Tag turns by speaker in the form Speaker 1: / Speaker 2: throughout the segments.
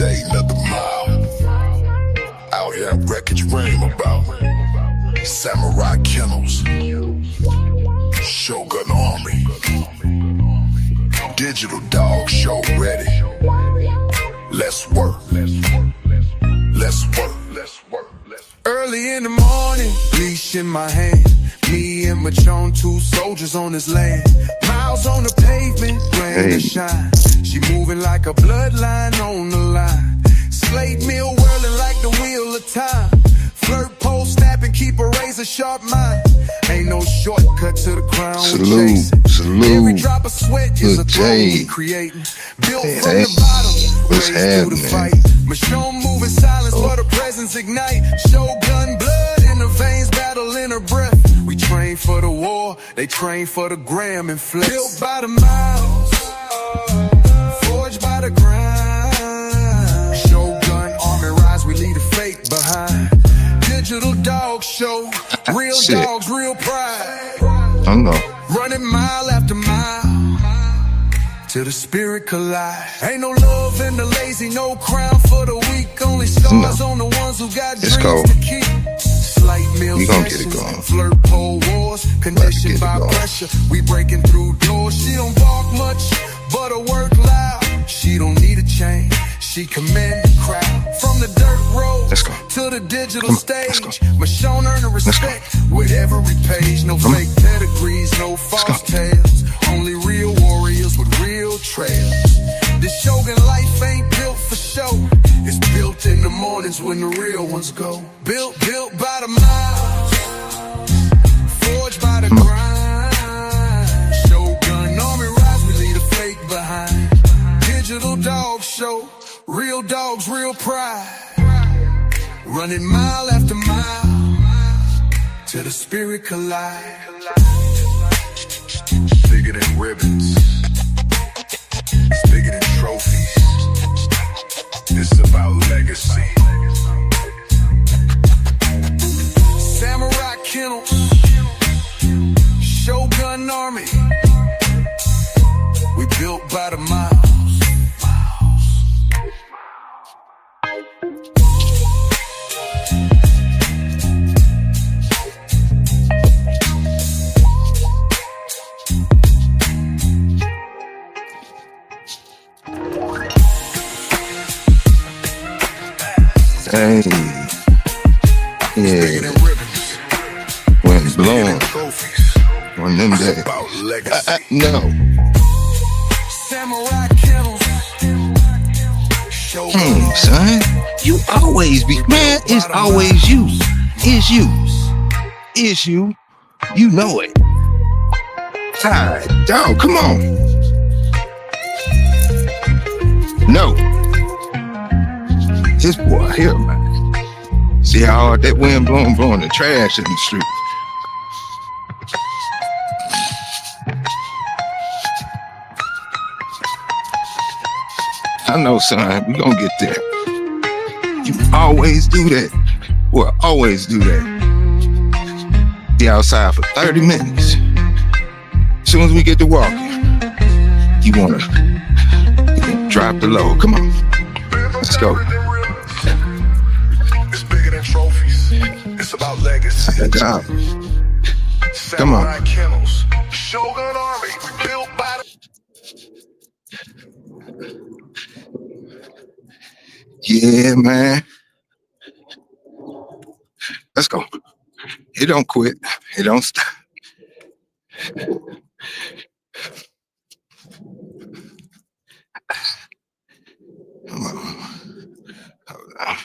Speaker 1: day, another mile. Out here in wreckage dream about samurai kennels, Shogun Army, digital dog show ready. Let's work. Let's work.
Speaker 2: Early in the morning, leash in my hand. Me and Machon, two soldiers on this land. Miles on the pavement, rain to shine. She moving like a bloodline on the line. Slate meal whirling like the wheel of time. Flirt, pole, snap, and keep a razor sharp mind. Ain't no shortcut to the crown.
Speaker 3: Salute.
Speaker 2: Every drop of sweat is a throne we creating. Built from the bottom,
Speaker 3: what's
Speaker 2: raised through the fight. Michonne moving silence, but her presence ignite. Shogun blood in her veins, battle in her breath. We train for the war, they train for the gram and flex. Built by the miles, forged by the grind. Shogun Army rise, we leave the fake behind. Digital dog show, real dogs, real pride.
Speaker 3: I know.
Speaker 2: Running mile after mile till the spirit collide. Ain't no love in the lazy, no crown for the weak. Only stars on the ones who got dreams to keep. Slight meal
Speaker 3: we gonna get it
Speaker 2: sessions,
Speaker 3: going.
Speaker 2: flirt pole wars, conditioned by pressure. We breaking through doors. She don't bark much, but her work loud. She don't need a chain, she command the crowd. From the dirt road to the digital stage, Michonne earn the respect with every page. No fake pedigrees, no false tales. Only real warriors with real trails. This Shogun life ain't built for show. It's built in the mornings when the real ones go. Built by the miles, forged by the grind. Shogun Army rise, we leave the fake behind. Digital dog show, real dogs, real pride. Running mile after mile till the spirit collide.
Speaker 1: Bigger than ribbons, it's bigger than trophies. It's about legacy.
Speaker 2: Samurai kennels, Shogun Army. We built by the miles.
Speaker 3: Hey, yeah, wind blowing on them days. No. Son, you always be, man, it's always you. It's you. It's you. You know it. God, dog, come on. No. This boy here, man. See how hard that wind blowing the trash in the street. I know, son, we gonna get there. You always do that. Well, always do that. Be outside for 30 minutes. As soon as we get to walking, you wanna drop the load. Come on, let's go.
Speaker 1: It's bigger than trophies. It's about legacy.
Speaker 3: Come on.
Speaker 1: Samurai kennels, Shogun Army, built by the...
Speaker 3: Yeah, man. Let's go. It don't quit. It don't stop. Come on. Hold on.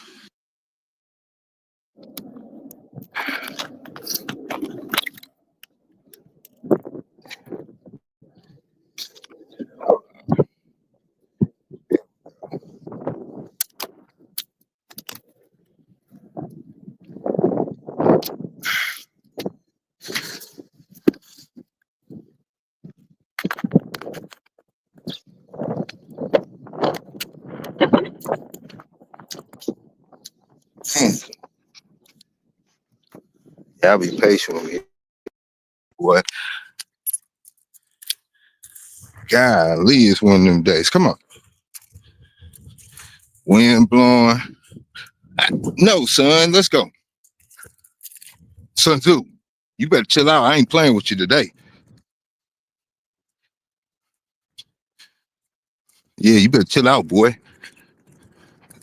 Speaker 3: Y'all be patient with me. What? Golly, it's one of them days. Come on. Wind blowing. No, son, let's go. Sun Tzu, you better chill out. I ain't playing with you today. Yeah, you better chill out, boy.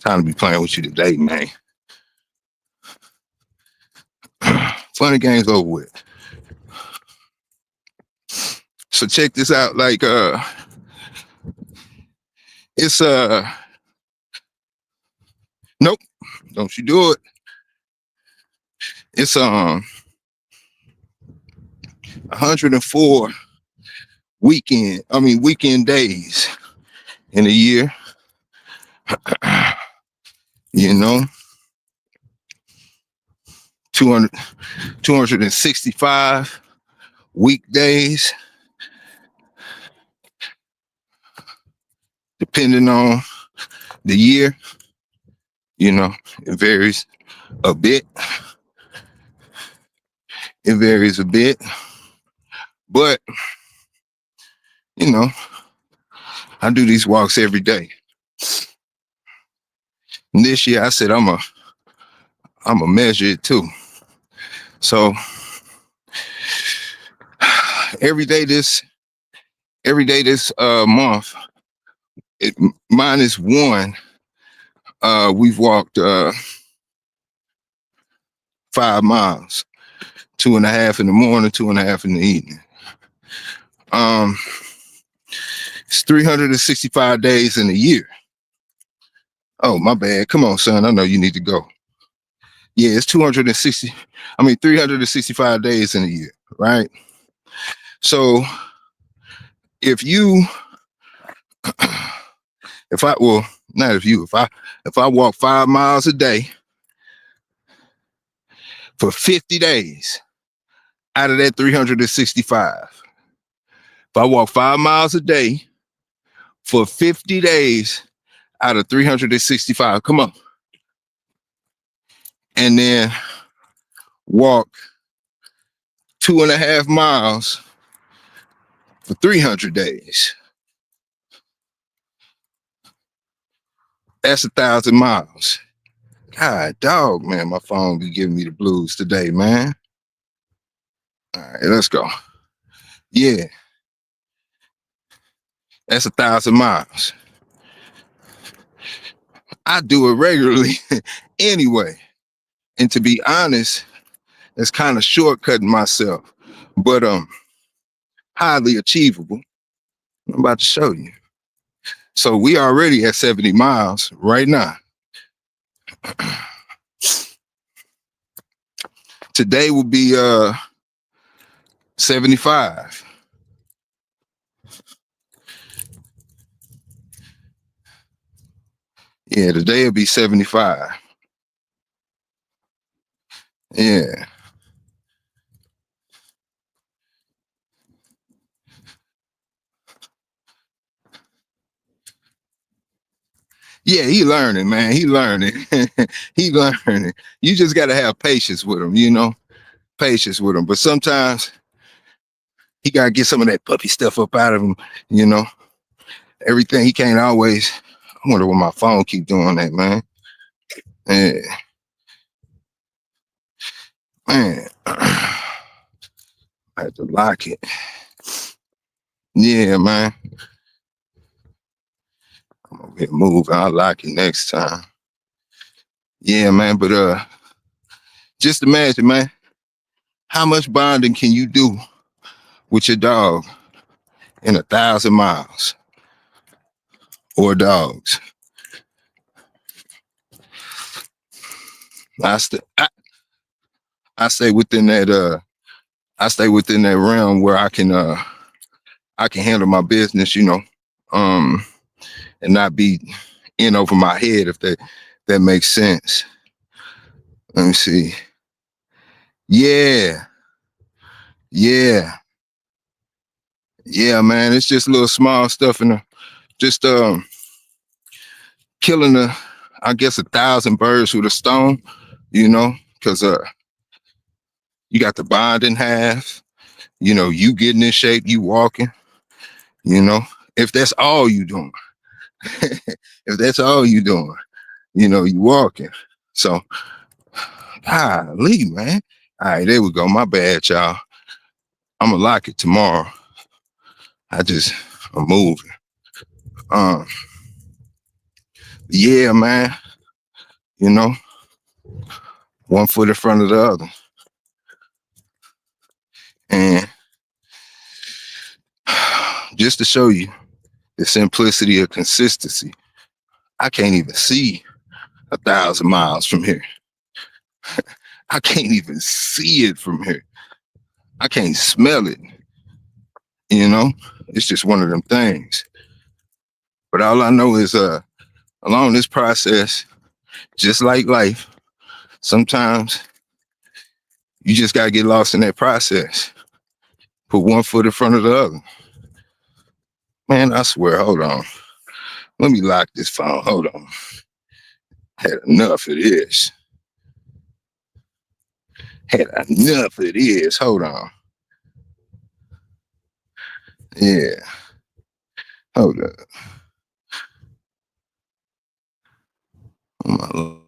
Speaker 3: Time to be playing with you today, man. Funny games over with. So check this out. Like, it's nope, don't you do it. It's 104 weekend days in a year. You know, 265 weekdays, depending on the year. You know, it varies a bit. It varies a bit, but you know, I do these walks every day. And this year I said I'm a measure it too. So every day this month, minus one, we've walked 5 miles, 2.5 in the morning, 2.5 in the evening. It's 365 days in a year. Oh, my bad. Come on, son. I know you need to go. Yeah, it's 365 days in a year, right? So if I walk 5 miles a day for 50 days out of that 365, if I walk 5 miles a day for 50 days out of 365, come on. And then walk 2.5 miles for 300 days. That's 1,000 miles. God, dog, man, my phone be giving me the blues today, man. All right, let's go. Yeah. That's 1,000 miles. I do it regularly anyway. And to be honest, it's kind of shortcutting myself, but highly achievable. I'm about to show you. So we already at 70 miles right now. Today will be 75. Yeah, today will be 75. Yeah. Yeah, he learning, man. He learning. He learning. You just got to have patience with him, you know, patience with him. But sometimes he got to get some of that puppy stuff up out of him, you know. Everything, he can't always. I wonder what my phone keep doing that, man. Yeah. Man, I had to lock it. Yeah, man. I'm gonna get moving. I'll lock it next time. Yeah, man. But just imagine, man, how much bonding can you do with your dog in 1,000 miles or dogs? I stay within that realm where I can handle my business, you know, and not be in over my head, if that makes sense. Let me see. Yeah, man. It's just little small stuff and just killing 1,000 birds with a stone, you know, because you got the bond in half, you know, you getting in shape, you walking, you know, if that's all you doing. If that's all you doing, you walking. So, golly, man. All right, there we go. My bad, y'all. I'm gonna lock it tomorrow. I'm moving. Yeah, man. One foot in front of the other. And just to show you the simplicity of consistency, I can't even see 1,000 miles from here. I can't even see it from here. I can't smell it. It's just one of them things. But all I know is along this process, just like life, sometimes you just gotta get lost in that process. Put one foot in front of the other. Man, I swear, hold on. Let me lock this phone. Hold on. Had enough of this. Hold on. Yeah. Hold up. Oh my Lord.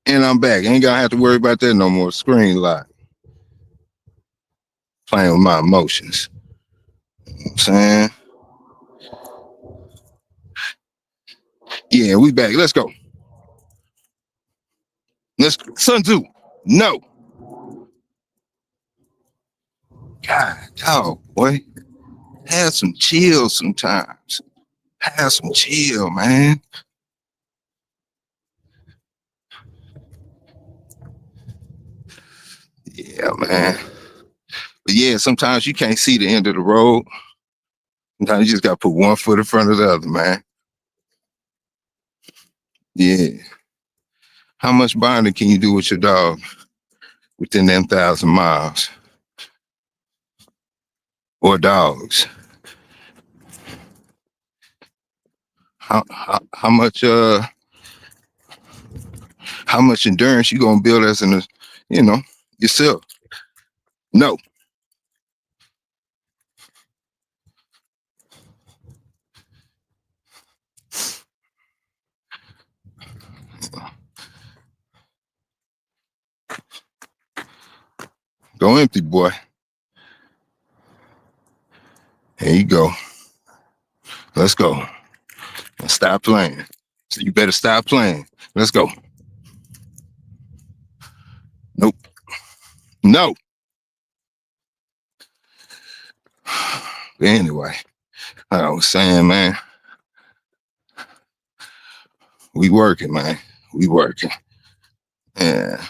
Speaker 3: And I'm back. Ain't gonna have to worry about that no more. Screen lock. Playing with my emotions. You know what I'm saying? Yeah, we back. Let's go. Sun Tzu. No. God, dog, boy. Have some chill sometimes. Have some chill, man. Yeah, man. But yeah, sometimes you can't see the end of the road. Sometimes you just gotta put one foot in front of the other, man. Yeah. How much bonding can you do with your dog within them 1,000 miles? Or dogs? How much endurance you gonna build as yourself? No. Go empty, boy. There you go. Let's go. Stop playing. So you better stop playing. Let's go. Nope. No. But anyway, like I was saying, man, we working, man. We working. Yeah.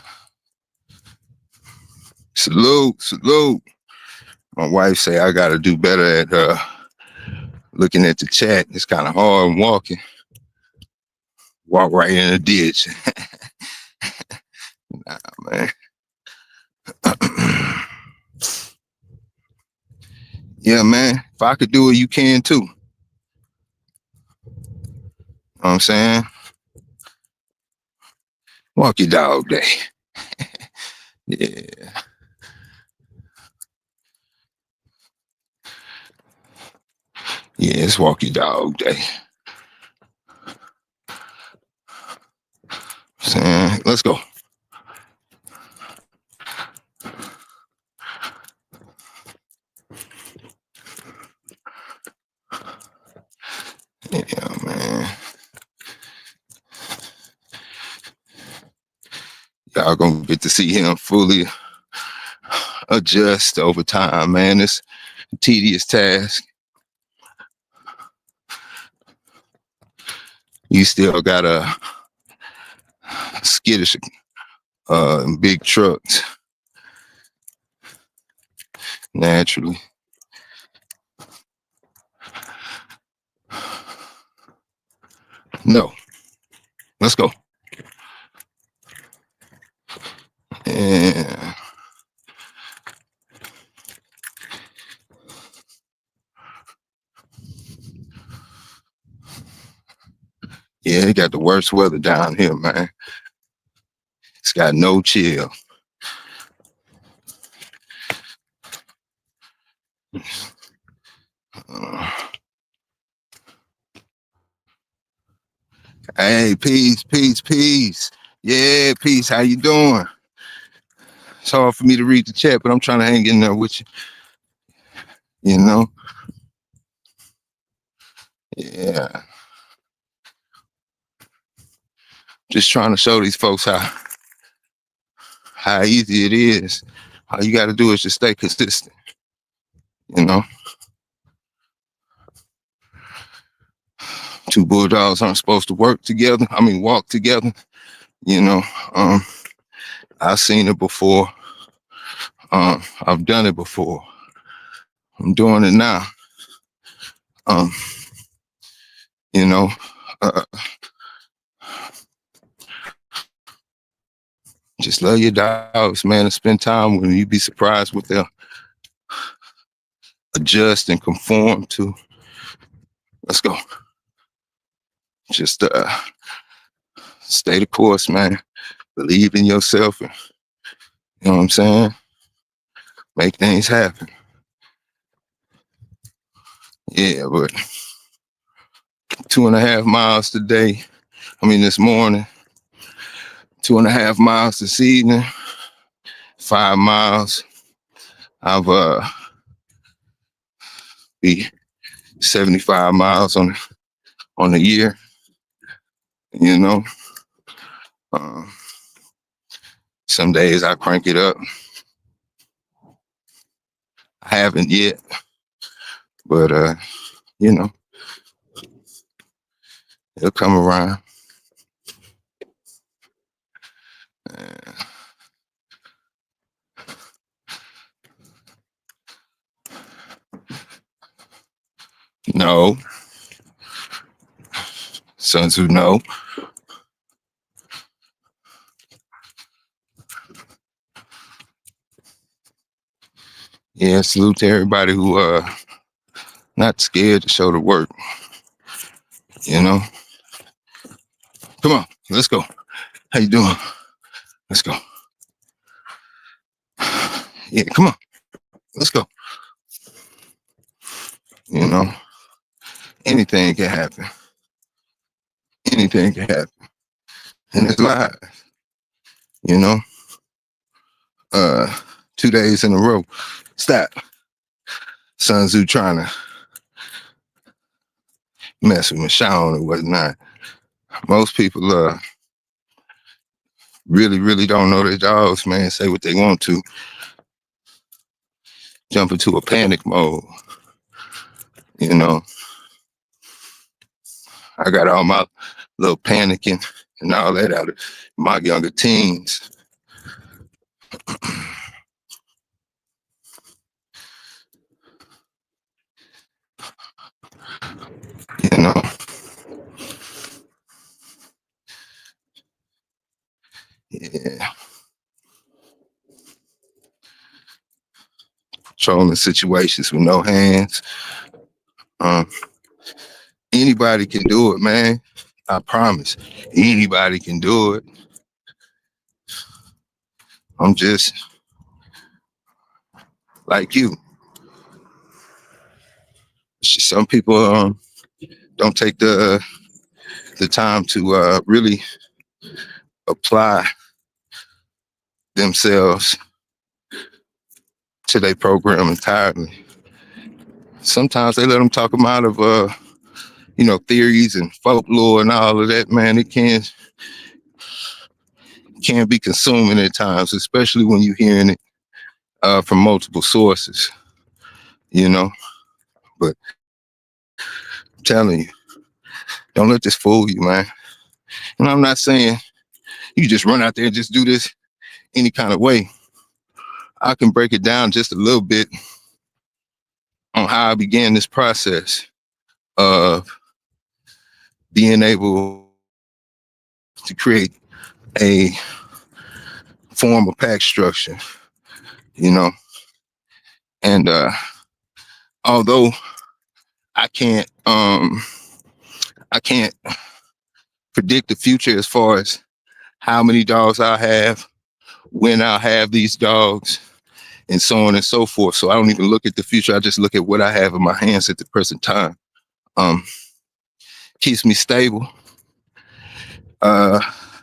Speaker 3: Salute. My wife say I gotta do better at looking at the chat. It's kind of hard walking. Walk right in a ditch. Nah, man. Yeah, man. If I could do it, you can too. You know what I'm saying? Walk your dog day. Yeah. Yeah, it's walk your dog day. Saying, let's go. Yeah, man. Y'all gonna get to see him fully adjust over time, man. It's a tedious task. You still got a skittish big trucks. Naturally. No. Let's go. Yeah. Yeah, it got the worst weather down here, man. got no chill. Hey, peace, peace, peace. Yeah, peace. How you doing? It's hard for me to read the chat, but I'm trying to hang in there with you. You know? Yeah. Just trying to show these folks how easy it is. All you got to do is just stay consistent. You know? Two bulldogs aren't supposed to walk together. You know, I've seen it before. I've done it before. I'm doing it now. You know, just love your dogs, man, and spend time with them. You'd be surprised what they'll adjust and conform to. Let's go. Just stay the course, man. Believe in yourself. And, you know what I'm saying? Make things happen. Yeah, but 2.5 miles today. This morning. 2.5 miles this evening. 5 miles. I've be 75 miles on the year. You know. Some days I crank it up. I haven't yet, but you know, it'll come around. No. Sun Tzu, no. Yeah, salute to everybody who not scared to show the work. You know? Come on, let's go. How you doing? Let's go. Yeah, come on. Let's go. You know? Anything can happen. Anything can happen. And it's live. You know? 2 days in a row. Stop. Sun Tzu trying to mess with Michonne and whatnot. Most people really, really don't know their dogs, man. Say what they want to. Jump into a panic mode. You know. I got all my little panicking and all that out of my younger teens. You know. Yeah. Controlling situations with no hands. Anybody can do it, man. I promise. Anybody can do it. I'm just like you. Some people don't take the time to really apply themselves to their program entirely. Sometimes they let them talk them out of theories and folklore and all of that, man. It can be consuming at times, especially when you're hearing it from multiple sources, you know. But I'm telling you, don't let this fool you, man. And I'm not saying you just run out there and just do this any kind of way. I can break it down just a little bit on how I began this process of being able to create a form of pack structure, you know. And although I can't predict the future as far as how many dogs I have, when I'll have these dogs, and so on and so forth. So I don't even look at the future. I just look at what I have in my hands at the present time. Keeps me stable because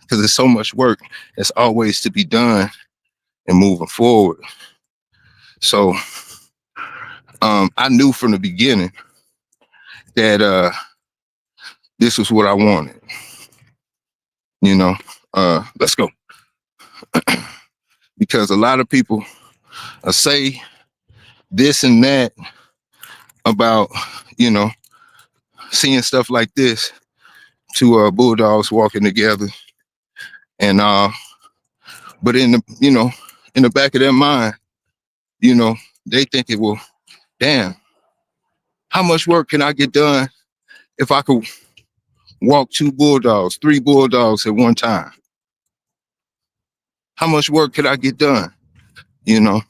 Speaker 3: there's so much work that's always to be done and moving forward. So I knew from the beginning that this was what I wanted. You know, let's go. Because a lot of people say this and that about, you know, seeing stuff like this, two bulldogs walking together, and but in the back of their mind, you know, they think it will. Damn, how much work can I get done if I could walk two bulldogs, three bulldogs at one time? How much work could I get done? You know.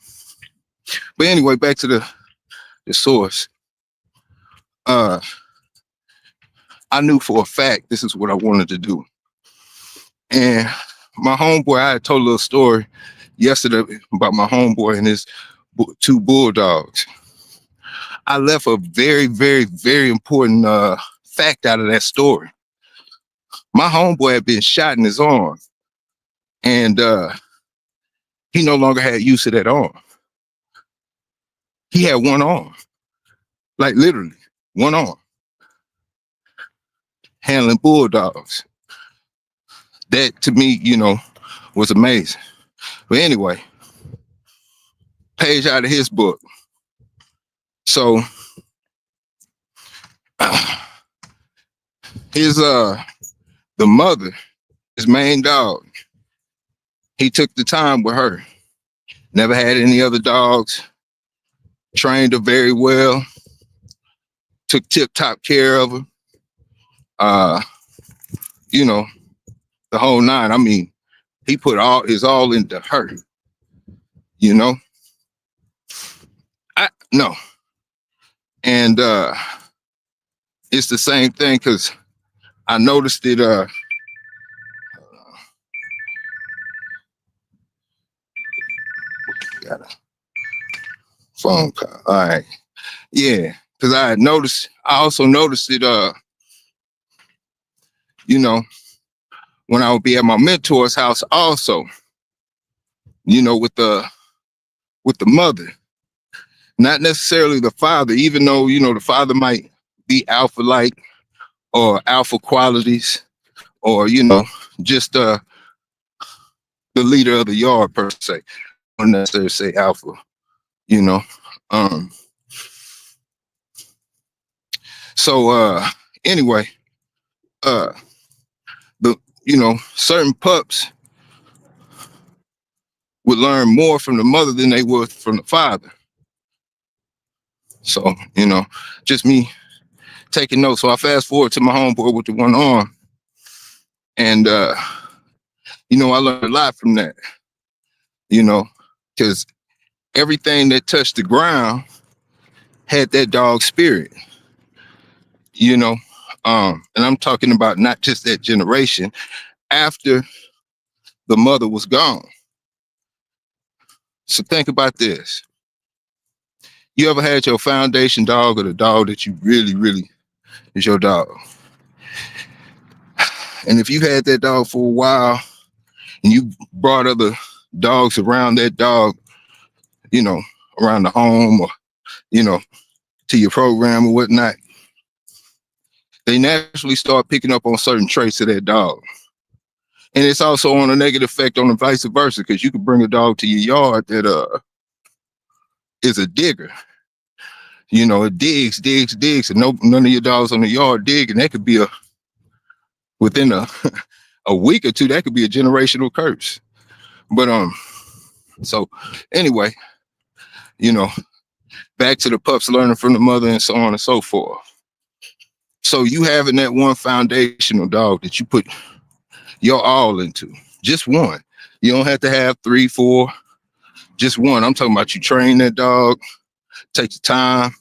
Speaker 3: But anyway, back to the source. I knew for a fact this is what I wanted to do. And my homeboy, I had told a little story yesterday about my homeboy and his two bulldogs. I left a very, very, very important fact out of that story. My homeboy had been shot in his arm, and he no longer had use of that arm. He had one arm, like literally one arm, handling bulldogs. That to me, you know, was amazing. But anyway, page out of his book. So his the mother, his main dog, he took the time with her. Never had any other dogs. Trained her very well. Took tip-top care of her. You know, the whole nine. I mean, he put his all into her. You know? No. And it's the same thing because I noticed it. Got a phone call. All right. Yeah. Because I also noticed it, you know, when I would be at my mentor's house also, you know, with the mother. Not necessarily the father, even though, you know, the father might be alpha-like or alpha qualities or, you know, just the leader of the yard per se. I don't necessarily say alpha, you know. So anyway, certain pups would learn more from the mother than they would from the father. So, you know, just me taking notes. So I fast forward to my homeboy with the one arm. And, you know, I learned a lot from that, you know, because everything that touched the ground had that dog spirit, you know. And I'm talking about not just that generation after the mother was gone. So think about this. You ever had your foundation dog or the dog that you really, really is your dog? And if you had that dog for a while and you brought other dogs around that dog, you know, around the home or, you know, to your program or whatnot, they naturally start picking up on certain traits of that dog. And it's also on a negative effect on the vice versa, because you could bring a dog to your yard that is a digger. You know, it digs, and none of your dogs on the yard dig, and that could be within a week or two, that could be a generational curse. But so anyway, you know, back to the pups learning from the mother and so on and so forth. So you having that one foundational dog that you put your all into, just one. You don't have to have 3, 4, just one. I'm talking about you train that dog, take the time,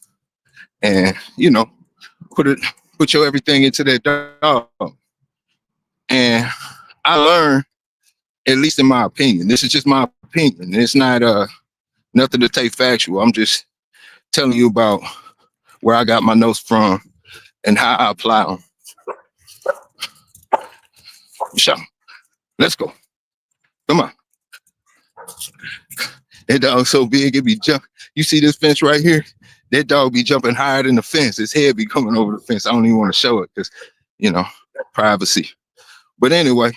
Speaker 3: and, you know, put your everything into that dog. And I learned At least in my opinion. This is just my opinion. It's not nothing to take factual. I'm just telling you about where I got my notes from and how I apply them. So, let's go. Come on. That dog so big, it be jump. You see this fence right here? That dog be jumping higher than the fence. His head be coming over the fence. I don't even want to show it because, you know, privacy. But anyway,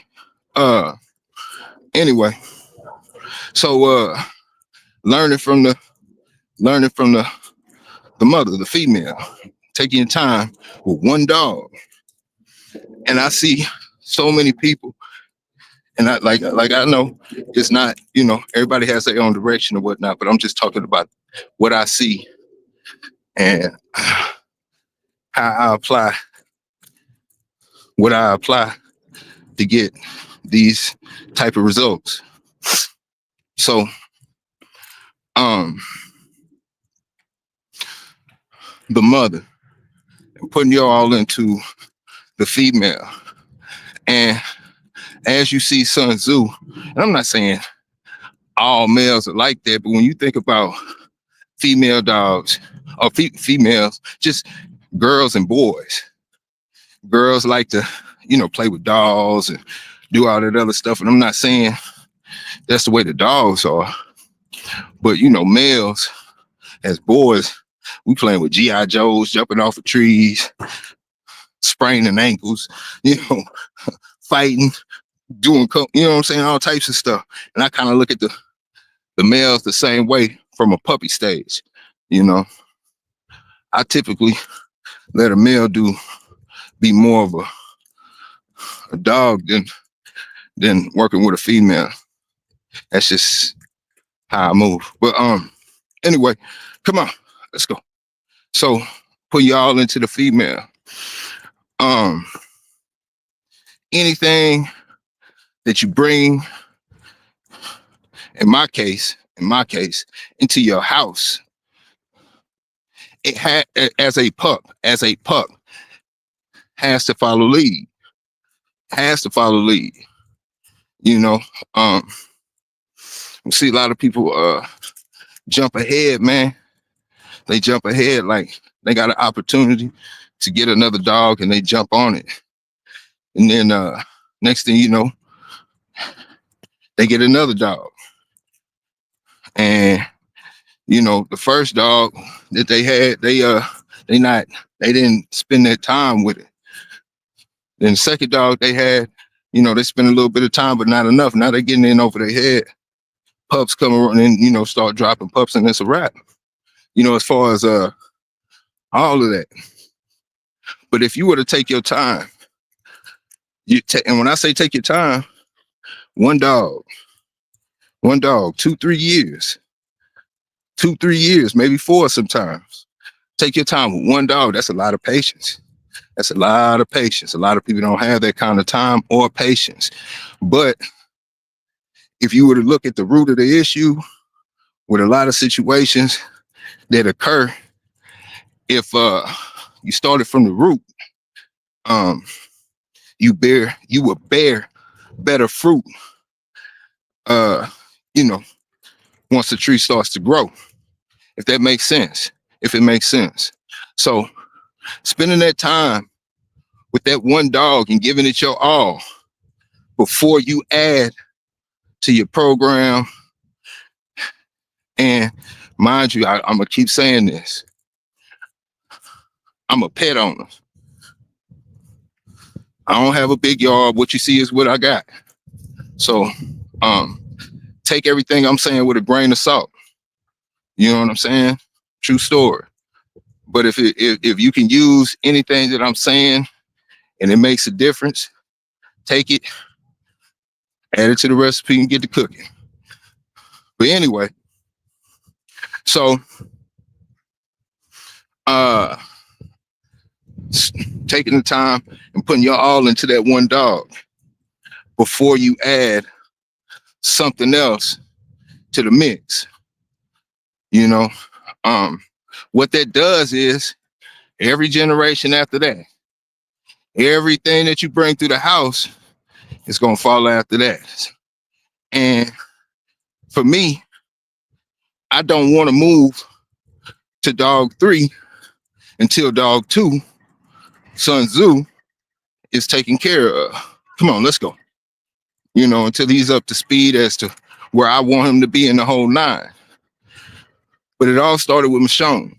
Speaker 3: so learning from the mother, the female, taking your time with one dog. And I see so many people, and I like I know it's not, you know, everybody has their own direction or whatnot, but I'm just talking about what I see and how I apply what I apply to get these type of results. So the mother, and putting you all into the female. And as you see Sun Tzu, and I'm not saying all males are like that, but when you think about female dogs or females, just girls and boys, girls like to, you know, play with dolls and do all that other stuff. And I'm not saying that's the way the dogs are, but, you know, males as boys, we playing with G.I. Joes, jumping off of trees, spraining ankles, you know, fighting, doing, you know what I'm saying, all types of stuff. And I kind of look at the males the same way from a puppy stage. You know, I typically let a male be more of a dog than working with a female. That's just how I move. But anyway, come on, let's go. So put y'all into the female. Anything that you bring, in my case, into your house, it had as a pup has to follow lead. You know, we see a lot of people jump ahead, man. They jump ahead like they got an opportunity to get another dog and they jump on it. And then next thing you know, they get another dog. And you know, the first dog that they had, they didn't spend their time with it. Then the second dog they had, you know, they spent a little bit of time, but not enough. Now they're getting in over their head. Pups come around and, you know, start dropping pups, and it's a wrap. You know, as far as all of that. But if you were to take your time, and when I say take your time, one dog, 2-3 years, 2-3 years, maybe 4 sometimes. Take your time with one dog. That's a lot of patience. A lot of people don't have that kind of time or patience. But if you were to look at the root of the issue with a lot of situations that occur, if you started from the root, you will bear better fruit, you know, once the tree starts to grow, if that makes sense, So spending that time with that one dog and giving it your all before you add to your program. And mind you, I'm gonna keep saying this, I'm a pet owner. I don't have a big yard. What you see is what I got. So take everything I'm saying with a grain of salt. You know what I'm saying? True story. But if you can use anything that I'm saying and it makes a difference, take it, add it to the recipe, and get to cooking. But anyway, so taking the time and putting your all into that one dog before you add something else to the mix. You know, what that does is every generation after that, everything that you bring through the house is going to fall after that. And for me, I don't want to move to dog 3 until dog 2, Sun Tzu, is taken care of. Come on, let's go. Until he's up to speed as to where I want him to be in the whole 9. But it all started with Michonne.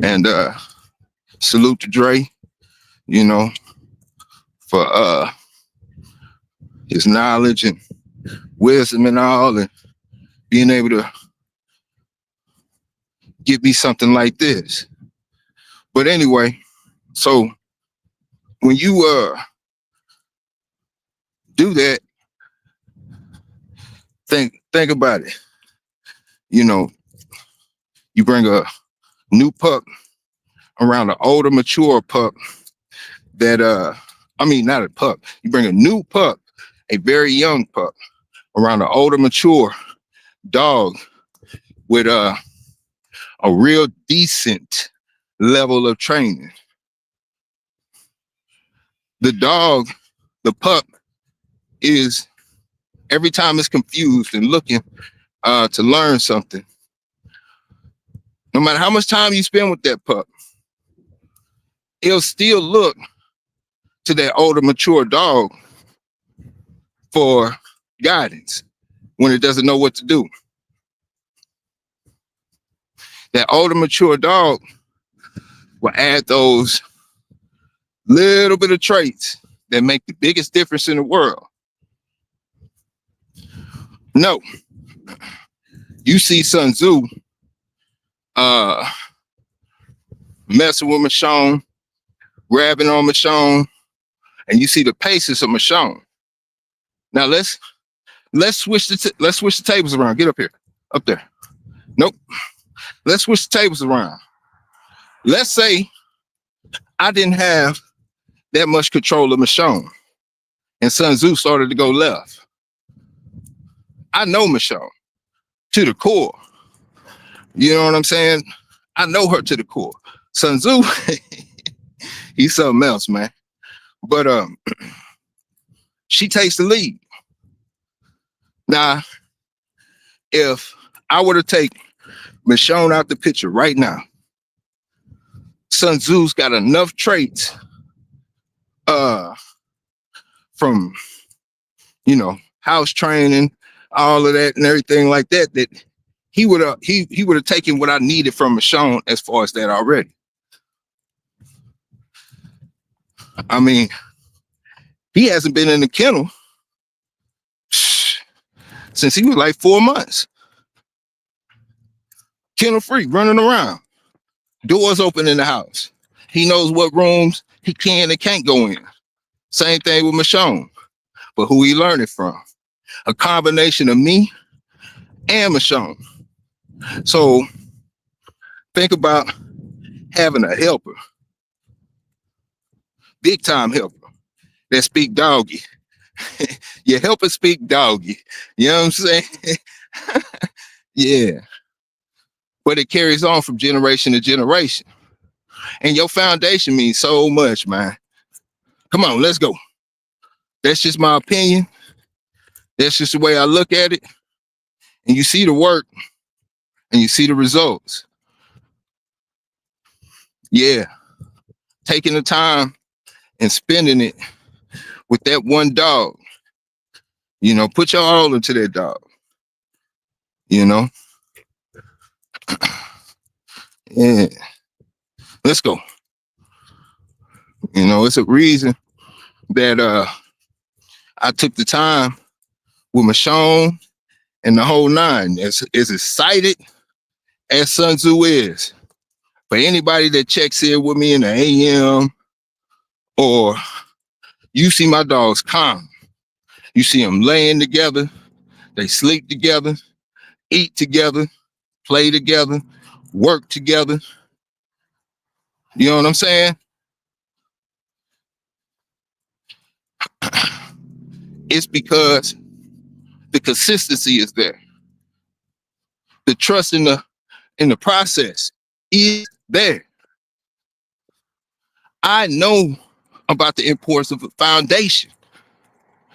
Speaker 3: And salute to Dre, for his knowledge and wisdom and all, and being able to give me something like this. But anyway, so when you do that, think about it. You bring a new pup around an older, mature pup that not a pup. You bring a new pup, a very young pup, around an older, mature dog with a real decent level of training. The pup is, every time it's confused and looking to learn something, no matter how much time you spend with that pup, he'll still look to that older, mature dog for guidance when it doesn't know what to do. That older, mature dog will add those little bit of traits that make the biggest difference in the world. No, you see Sun Tzu messing with Michonne, grabbing on Michonne, and you see the paces of Michonne. Now let's switch the tables around. Get up here, up there. Nope. Let's switch the tables around. Let's say I didn't have that much control of Michonne, and Sun Tzu started to go left. I know Michonne to the core. You know what I'm saying? I know her to the core. Sun Tzu, he's something else, man. But she takes the lead. Now, if I were to take Michonne out the picture right now, Sun Tzu's got enough traits from, house training, all of that and everything like that, that he would have taken what I needed from Michonne as far as that already. I mean, he hasn't been in the kennel since he was like 4 months. Kennel free, running around. Doors open in the house. He knows what rooms he can and can't go in. Same thing with Michonne. But who he learned it from? A combination of me and Michonne. So think about having a helper. Big time helper that speak doggy. Your helper speak doggy. You know what I'm saying? Yeah. But it carries on from generation to generation. And your foundation means so much, man. Come on, let's go. That's just my opinion. That's just the way I look at it. And you see the work and you see the results. Yeah. Taking the time and spending it with that one dog. Put your all into that dog. Yeah. Let's go. It's a reason that I took the time with Michonne and the whole 9. As excited as Sun Tzu is, for anybody that checks in with me in the AM, or you see my dogs calm, you see them laying together, they sleep together, eat together, play together, work together. You know what I'm saying? It's because the consistency is there. The trust in the process is there. I know about the importance of a foundation,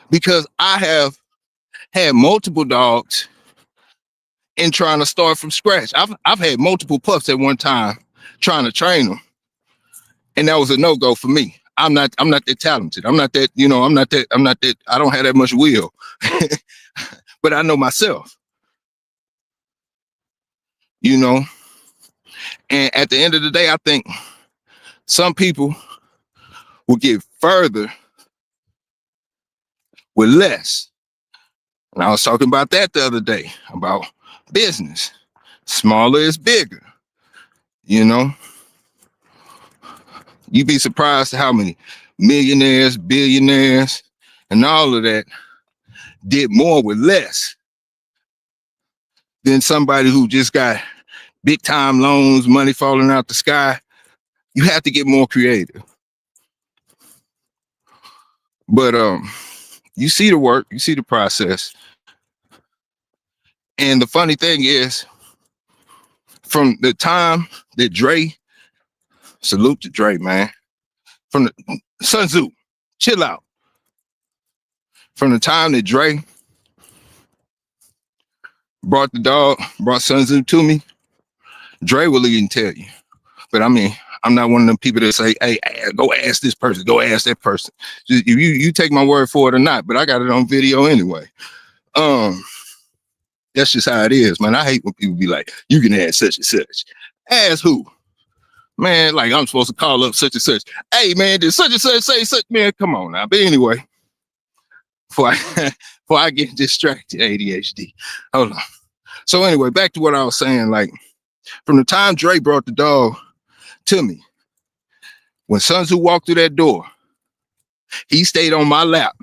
Speaker 3: because I have had multiple dogs in trying to start from scratch. I've had multiple pups at one time trying to train them, and that was a no-go for me. I'm not that talented. I'm not that, I don't have that much will. But I know myself, and at the end of the day, I think some people will get further with less. And I was talking about that the other day, about business. Smaller is bigger. You'd be surprised how many millionaires, billionaires, and all of that did more with less than somebody who just got big time loans, money falling out the sky. You have to get more creative. But you see the work, you see the process. And the funny thing is, from the time that Dre, salute to Dre, man, from the Sun Tzu, chill out. From the time that Dre brought Sun Tzu to me, Dre will even tell you. But I mean, I'm not one of them people that say, hey, go ask this person, go ask that person. Just, you take my word for it or not, but I got it on video anyway. That's just how it is, man. I hate when people be like, you can ask such and such. Ask who? Man, like I'm supposed to call up such and such. Hey, man, did such and such say such? Man, come on now. But anyway, before I get distracted, ADHD. Hold on. So anyway, back to what I was saying. Like, from the time Dre brought the dog to me, when Sun Tzu walked through that door, he stayed on my lap.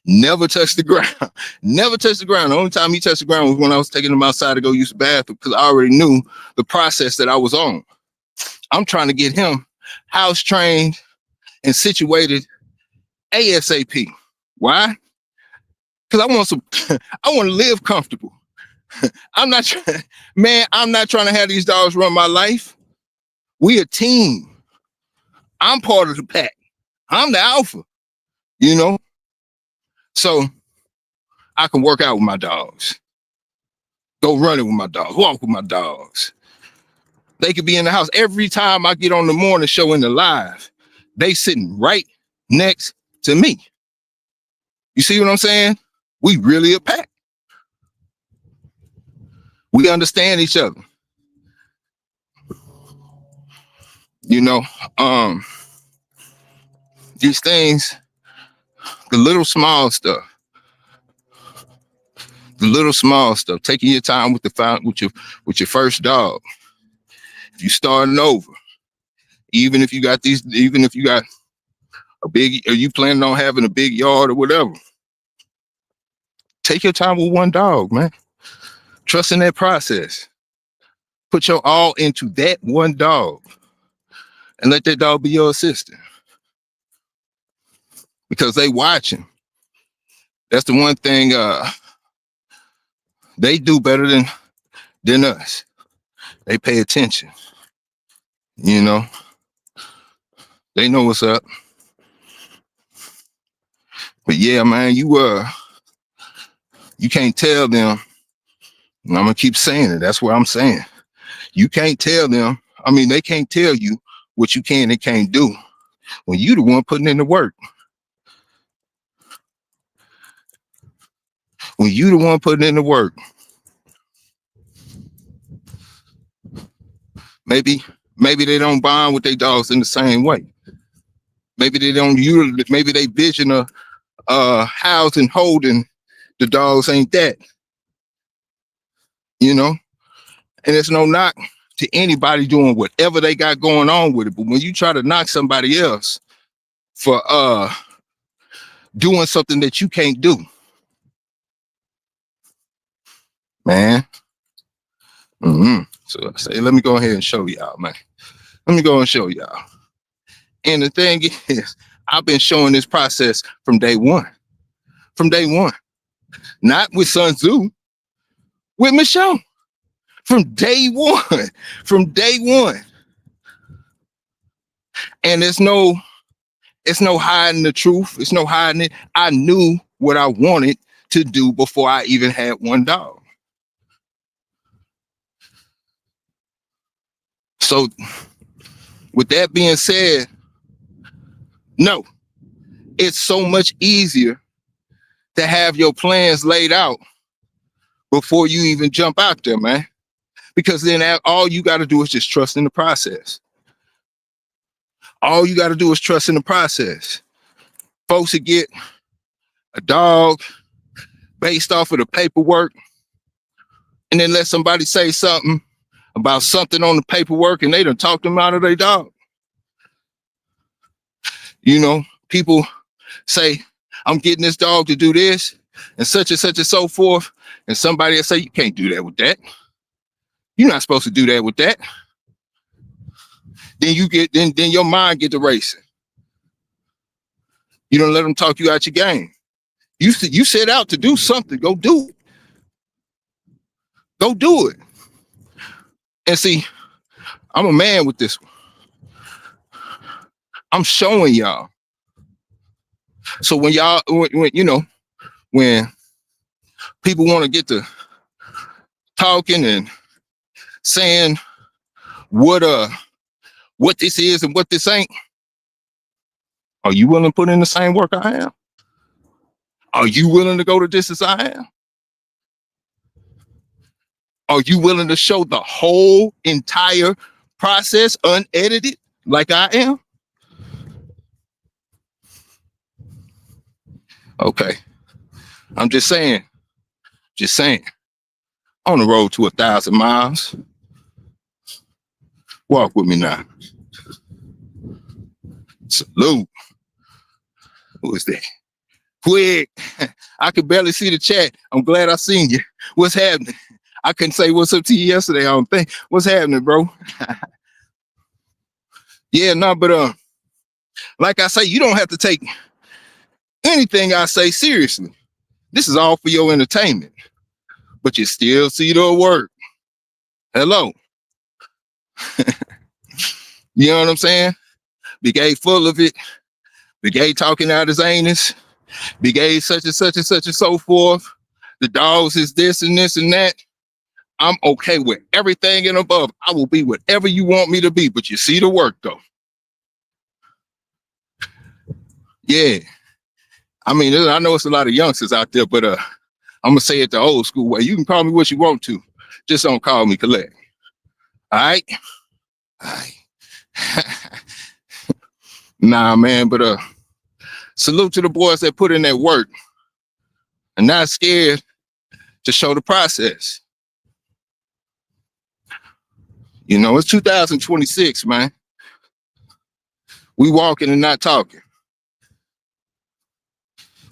Speaker 3: Never touched the ground. Never touched the ground. The only time he touched the ground was when I was taking him outside to go use the bathroom, because I already knew the process that I was on. I'm trying to get him house trained and situated ASAP. Why? Because I want to live comfortable. I'm not trying to have these dogs run my life. We a team. I'm part of the pack. I'm the alpha, So I can work out with my dogs, go running with my dogs, walk with my dogs. They could be in the house. Every time I get on the morning show in the live, they sitting right next to me. You see what I'm saying? We really a pack. We understand each other. These things, the little small stuff, taking your time with your first dog. If you starting over, even if you got a big, or you planning on having a big yard or whatever, take your time with one dog, man. Trust in that process. Put your all into that one dog and let that dog be your assistant, because they watching. That's the one thing they do better than us. They pay attention. They know what's up. But yeah, man, you can't tell them. And I'm gonna keep saying it. That's what I'm saying. You can't tell them. I mean, they can't tell you what you can and can't do when you the one putting in the work. When you the one putting in the work. Maybe they don't bond with their dogs in the same way. Maybe they don't maybe they vision of housing, holding the dogs ain't that. And it's no knock to anybody doing whatever they got going on with it. But when you try to knock somebody else for doing something that you can't do, man. So I say, let me go ahead and show y'all, man. Let me go and show y'all. And the thing is, I've been showing this process from day one. From day one. Not with Sun Tzu, with Michelle. From day one. From day one. And it's no It's no hiding the truth. It's no hiding it. I knew what I wanted to do before I even had one dog. So with that being said, no, it's so much easier to have your plans laid out before you even jump out there, man. Because then all you got to do is just trust in the process. All you got to do is trust in the process. Folks that get a dog based off of the paperwork and then let somebody say something about something on the paperwork and they done talked them out of their dog. You know, people say, I'm getting this dog to do this and such and so forth. And somebody will say, you can't do that with that. You're not supposed to do that with that. Then then your mind get to racing. You don't let them talk you out your game. You set out to do something. Go do it. Go do it. And see, I'm a man with this one. I'm showing y'all. So when y'all, when people want to get to talking and saying what this is and what this ain't, are you willing to put in the same work I am? Are you willing to go to this as I am? Are you willing to show the whole entire process unedited like I am? Okay. I'm just saying. On the road to 1,000 miles. Walk with me now. Salute. Who is that? Quick. I could barely see the chat. I'm glad I seen you. What's happening? I couldn't say what's up to you yesterday. I don't think. What's happening, bro? Yeah, no, but like I say, you don't have to take anything I say seriously. This is all for your entertainment. But you still see the work. Hello. You know what I'm saying? Big A full of it. Big A talking out his anus. Big A such and such and such and so forth. The dogs is this and this and that. I'm okay with everything and above. I will be whatever you want me to be, but you see the work though. Yeah. I mean, I know it's a lot of youngsters out there, but I'm gonna say it the old school way. You can call me what you want to. Just don't call me collect. All right? All right. Nah, man, but salute to the boys that put in that work and not scared to show the process. You know, it's 2026, man. We walking and not talking.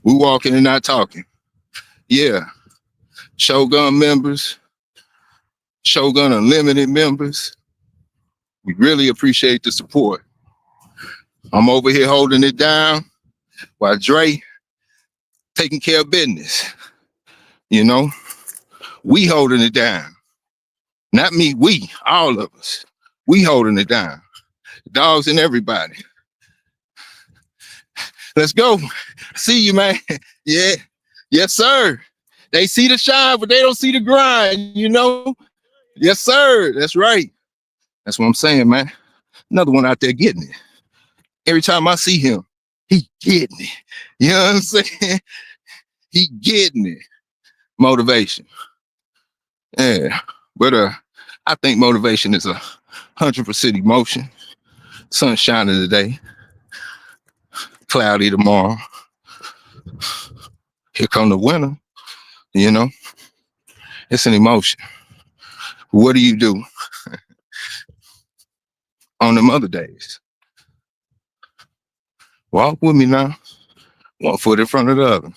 Speaker 3: We walking and not talking. Yeah. Shogun members, Shogun Unlimited members, we really appreciate the support. I'm over here holding it down while Dre taking care of business. You know, we holding it down. Not me, we, all of us. We holding it down. Dogs and everybody. Let's go. See you, man. Yeah. Yes, sir. They see the shine, but they don't see the grind, you know? Yes, sir. That's right. That's what I'm saying, man. Another one out there getting it. Every time I see him, he getting it. You know what I'm saying? He getting it. Motivation. Yeah. But I think motivation is 100% emotion. Sun shining today. Cloudy tomorrow. Here come the winter. You know? It's an emotion. What do you do on them other days? Walk with me now. 1 foot in front of the other.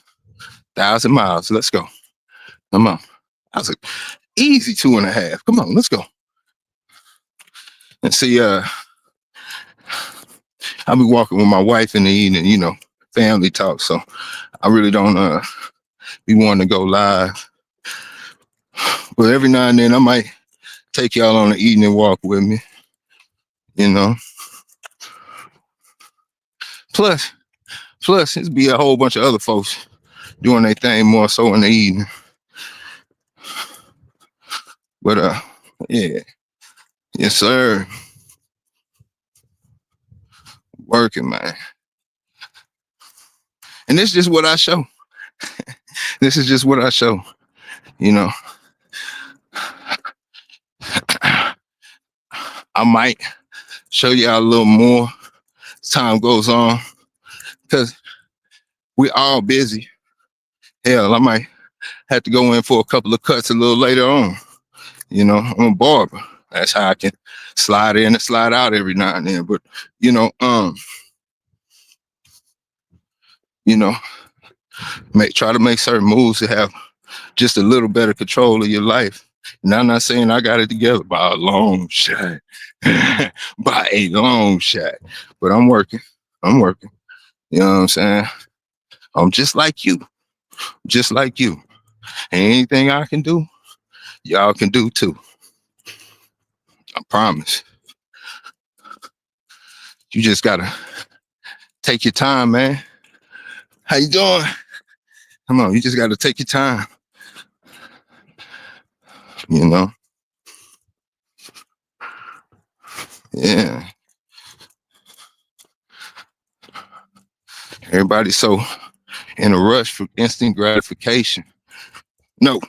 Speaker 3: 1,000 miles. Let's go. Come on. I was like, easy 2.5. Come on, let's go. And see, I'll be walking with my wife in the evening, you know, family talk. So I really don't be wanting to go live. But every now and then I might take y'all on an evening walk with me, you know. Plus, it's be a whole bunch of other folks doing their thing more so in the evening. But yeah. Yes, sir. Working, man. And this is just what I show. This is just what I show. You know, I might show y'all a little more as time goes on, because we all busy. Hell, I might have to go in for a couple of cuts a little later on. You know, I'm a barber. That's how I can slide in and slide out every now and then. But try to make certain moves to have just a little better control of your life. And I'm not saying I got it together by a long shot, by a long shot, but I'm working. You know what I'm saying? I'm just like you. And anything I can do, y'all can do too. I promise. You just gotta take your time, man. How you doing? Come on, you just gotta take your time. You know? Yeah. Everybody's so in a rush for instant gratification. No,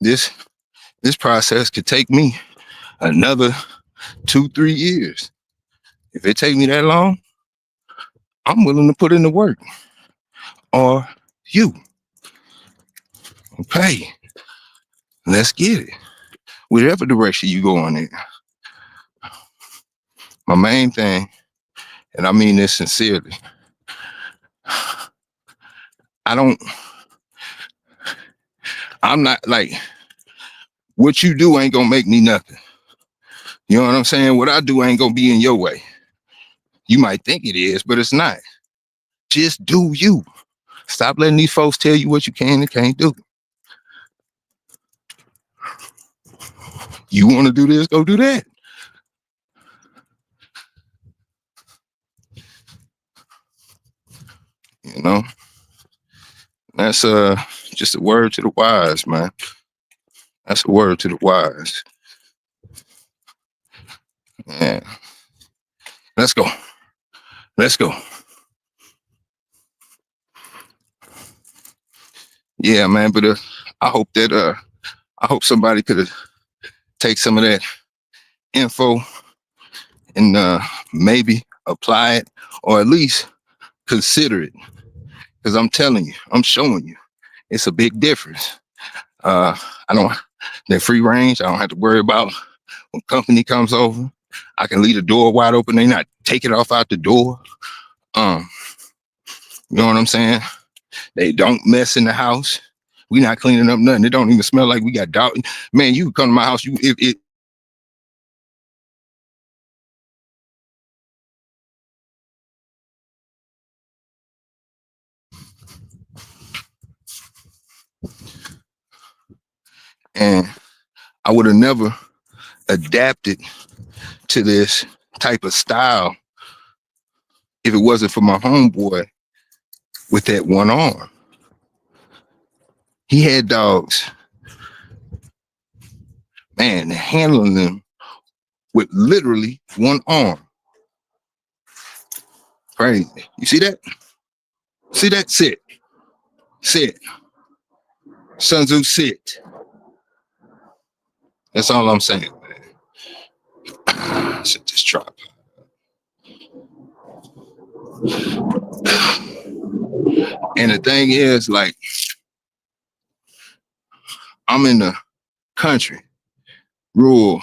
Speaker 3: this process could take me another 2-3 years. If it take me that long, I'm willing to put in the work. Or you. Okay. Let's get it. Whatever direction you go in. My main thing, and I mean this sincerely, I'm not like, what you do ain't gonna make me nothing. You know what I'm saying? What I do ain't gonna be in your way. You might think it is, but it's not. Just do you. Stop letting these folks tell you what you can and can't do. You want to do this, go do that. You know? That's just a word to the wise, man. That's a word to the wise. Yeah. Let's go. Yeah, man, but I hope somebody could take some of that info and maybe apply it, or at least consider it. Because I'm telling you, I'm showing you, it's a big difference. They're free range. I don't have to worry about when company comes over. I can leave the door wide open. They not take it off out the door. You know what I'm saying? They don't mess in the house. We not cleaning up nothing. It don't even smell like we got dog. Man, you come to my house, and I would have never adapted to this type of style if it wasn't for my homeboy with that one arm. He had dogs, man, handling them with literally one arm. Crazy. You see that? Sit. Sun Tzu, sit. That's all I'm saying, man. Set this tripod. And the thing is, like, I'm in the country, rural,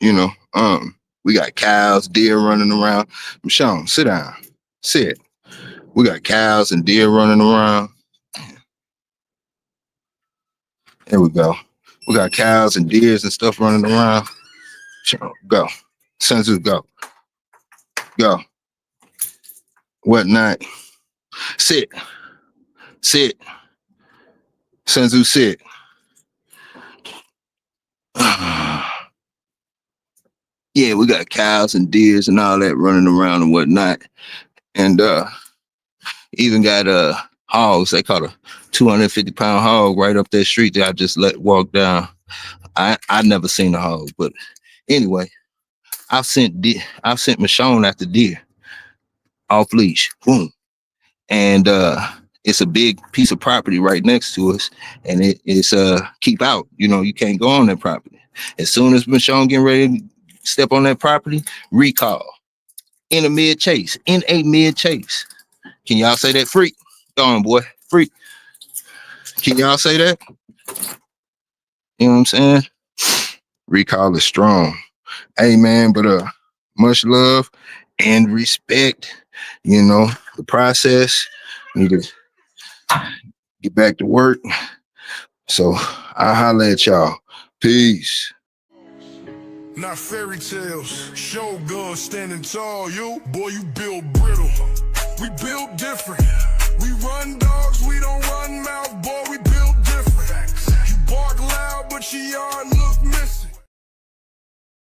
Speaker 3: we got cows, deer running around. Michonne, sit down. Sit. We got cows and deer running around. There we go. We got cows and deers and stuff running around. Go. Sun Tzu, go. Go. Whatnot. Sit. Sun Tzu, sit. Yeah, we got cows and deers and all that running around and whatnot. And even got hogs. They caught a 250-pound hog right up that street that I just let walk down. I never seen a hog, but anyway, I've sent Michonne after deer off leash. Boom. And it's a big piece of property right next to us, and it's keep out. You know, you can't go on that property. As soon as Michonne getting ready to step on that property, recall in a mid chase. Can y'all say that? Freak. Go on, boy. Freak. Can y'all say that? You know what I'm saying? Recall is strong. Hey, man, but much love and respect. You know, the process. Need to get back to work. So I'll holler at y'all. Peace.
Speaker 2: Not fairy tales, Shogun standing tall. You, boy, you build brittle. We build different. We run dogs, we don't run mouth. Boy, we build different. You bark loud, but your yard look